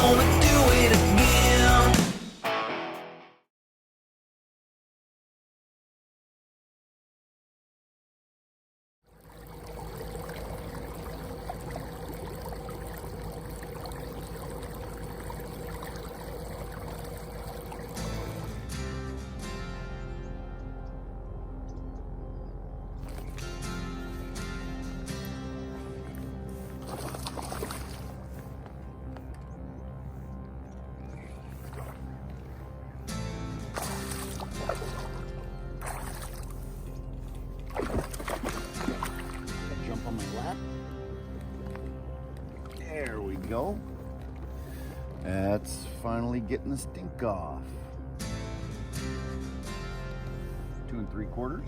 wanna do it again. Jump on my lap. There we go. That's finally getting the stink off. 2 3/4.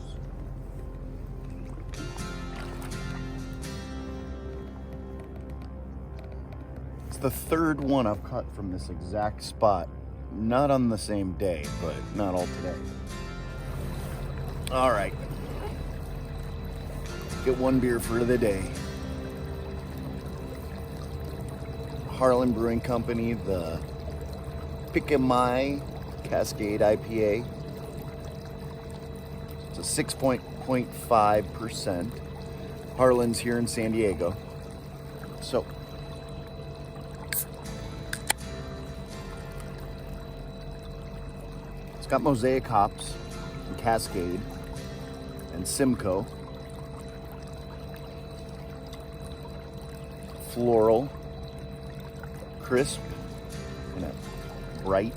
It's the third one I've caught from this exact spot. Not on the same day, but not all today. All right. Get one beer for the day. Harlan Brewing Company, the Pick-a-My Cascade IPA. It's a 6.5%. Harlan's here in San Diego. So, it's got Mosaic hops and Cascade and Simcoe. Floral, crisp, and a bright.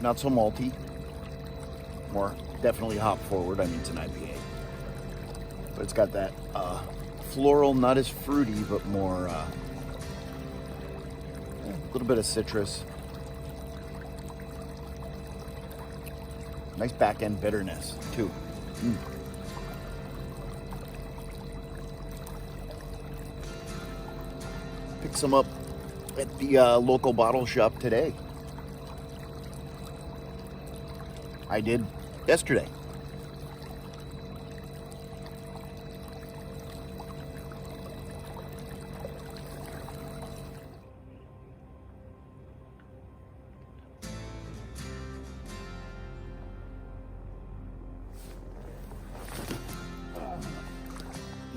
Not so malty, more definitely hop forward. I mean, it's an IPA, but it's got that floral, not as fruity, but more a little bit of citrus. Nice back end bitterness too. Picked some up at the local bottle shop today. I did yesterday.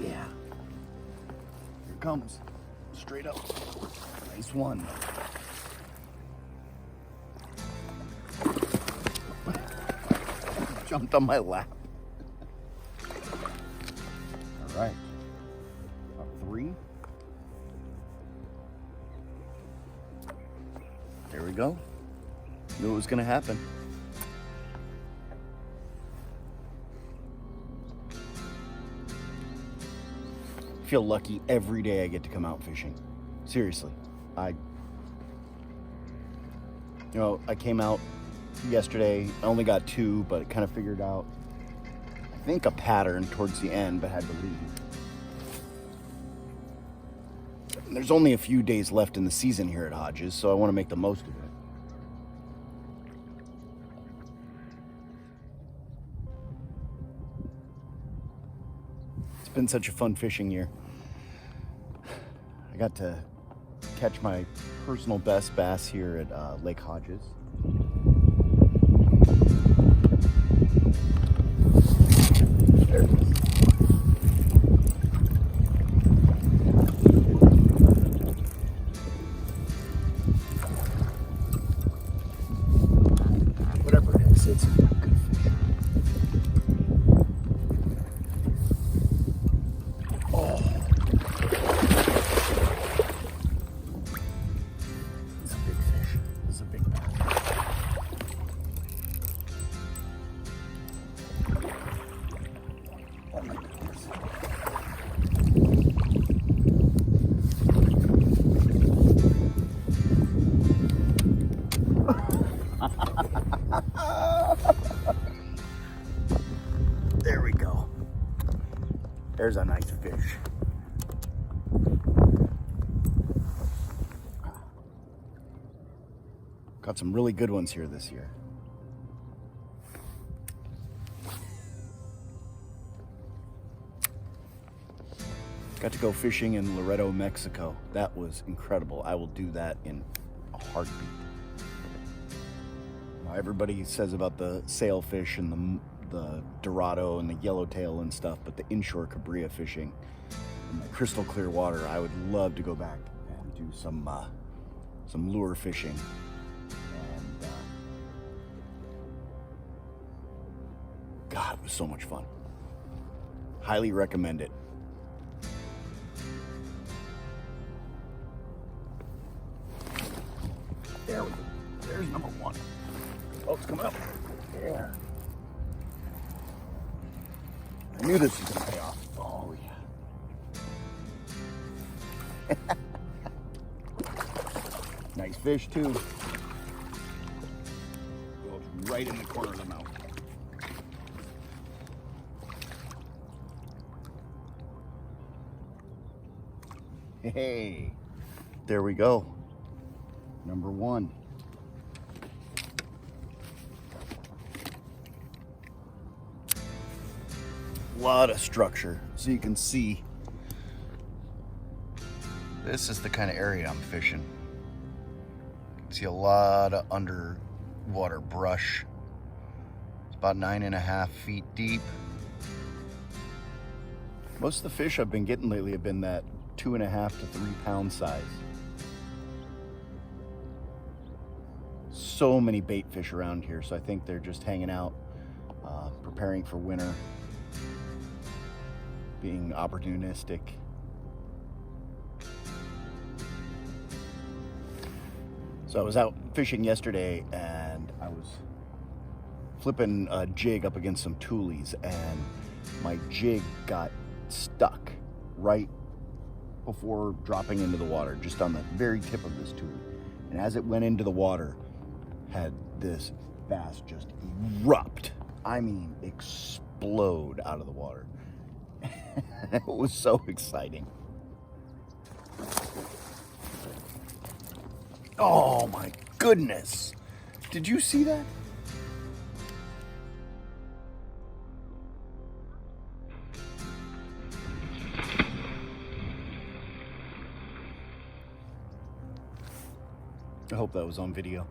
Yeah. Here comes. Straight up. Nice one. Jumped on my lap. All right. Up 3. There we go. Knew it was going to happen. I feel lucky every day I get to come out fishing. Seriously. I came out yesterday. I only got 2, but kind of figured out, I think, a pattern towards the end, but had to leave. And there's only a few days left in the season here at Hodges, so I want to make the most of it. It's been such a fun fishing year. I got to catch my personal best bass here at Lake Hodges. There it is. Whatever it is, it's a good fish. Oh. It's a big fish. It's a big bass. Oh my goodness. There we go. There's a nice fish. Got some really good ones here this year. Got to go fishing in Laredo, Mexico. That was incredible. I will do that in a heartbeat. Now, everybody says about the sailfish and the Dorado and the yellowtail and stuff, but the inshore Cabria fishing in the crystal clear water, I would love to go back and do some lure fishing. And God, it was so much fun. Highly recommend it. There we go. There's number one. Oh, it's coming up. Yeah. I knew this was going to pay off. Oh, yeah. Nice fish, too. Goes right in the corner of the mouth. Hey, there we go. Number one. A lot of structure, so you can see. This is the kind of area I'm fishing. You can see a lot of underwater brush. It's about 9.5 feet deep. Most of the fish I've been getting lately have been that 2.5 to 3 pound size. So many bait fish around here, so I think they're just hanging out, preparing for winter, being opportunistic. So I was out fishing yesterday and I was flipping a jig up against some toolies, and my jig got stuck right before dropping into the water, just on the very tip of this tool. And as it went into the water, had this bass just erupt. I mean, explode out of the water. It was so exciting. Oh my goodness. Did you see that? I hope that was on video.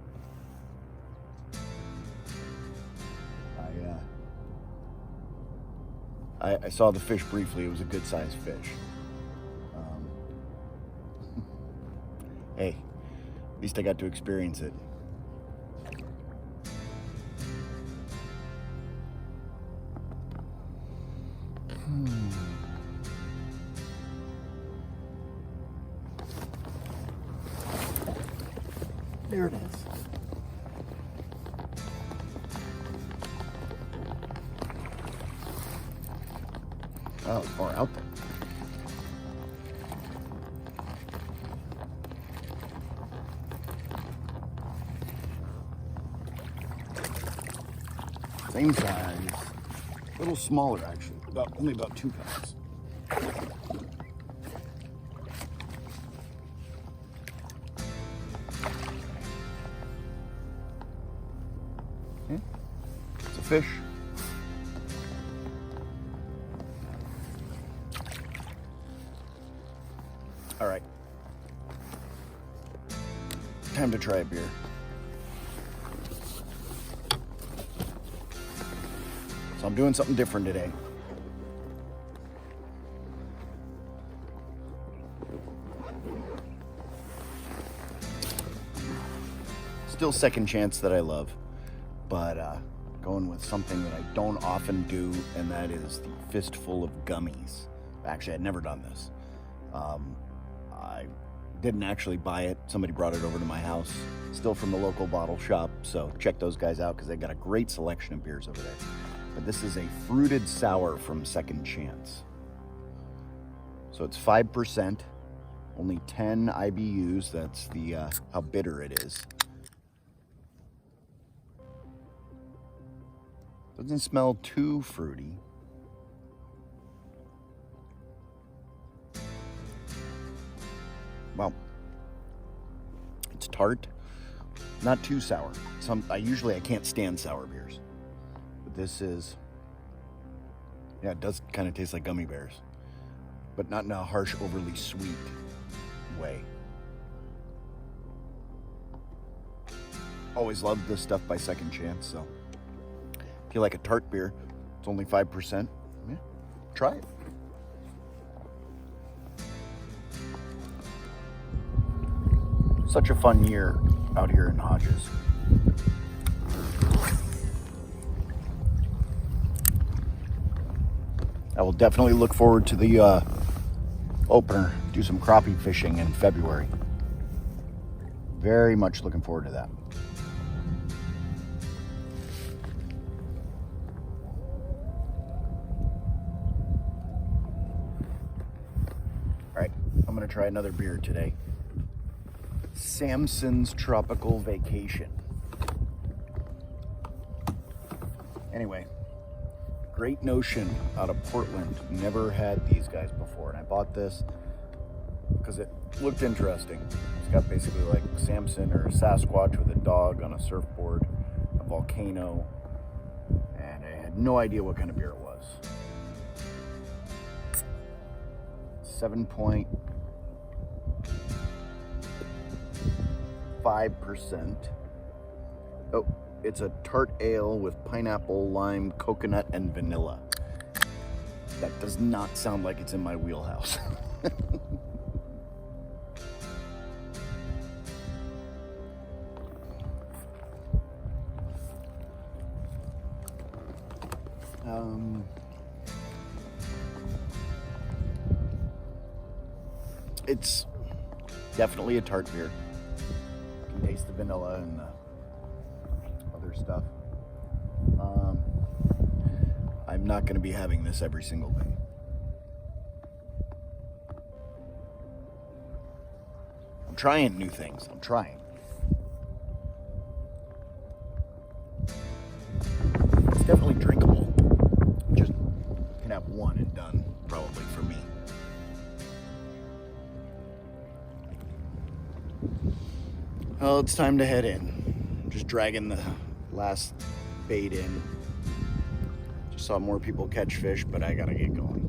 I saw the fish briefly. It was a good sized fish. Hey, at least I got to experience it. There it is. Oh, it's far out there. Same size. A little smaller, actually. Only about 2 pounds. Okay. It's a fish. All right. Time to try a beer. So I'm doing something different today. Still Second Chance that I love, but going with something that I don't often do, and that is the fistful of gummies. Actually, I'd never done this. I didn't actually buy it. Somebody brought it over to my house, still from the local bottle shop. So check those guys out because they've got a great selection of beers over there. But this is a fruited sour from Second Chance. So it's 5%, only 10 IBUs. That's the how bitter it is. Doesn't smell too fruity. Well, it's tart, not too sour. I can't stand sour beers, but this is, yeah, it does kind of taste like gummy bears, but not in a harsh, overly sweet way. Always loved this stuff by Second Chance, so if you like a tart beer, it's only 5%. Yeah, try it. Such a fun year out here in Hodges. I will definitely look forward to the opener, do some crappie fishing in February. Very much looking forward to that. All right, I'm gonna try another beer today. Samson's Tropical Vacation. Anyway, Great Notion out of Portland. Never had these guys before, and I bought this because it looked interesting. It's got basically like Samson or a Sasquatch with a dog on a surfboard, a volcano, and I had no idea what kind of beer it was. 7.5%. Oh, it's a tart ale with pineapple, lime, coconut, and vanilla. That does not sound like it's in my wheelhouse. It's definitely a tart beer. You can taste the vanilla and the other stuff. I'm not going to be having this every single day. I'm trying new things. I'm trying. It's definitely drinkable. Just can have one and done, probably for me. Well, it's time to head in. Just dragging the last bait in. Just saw more people catch fish, but I gotta get going.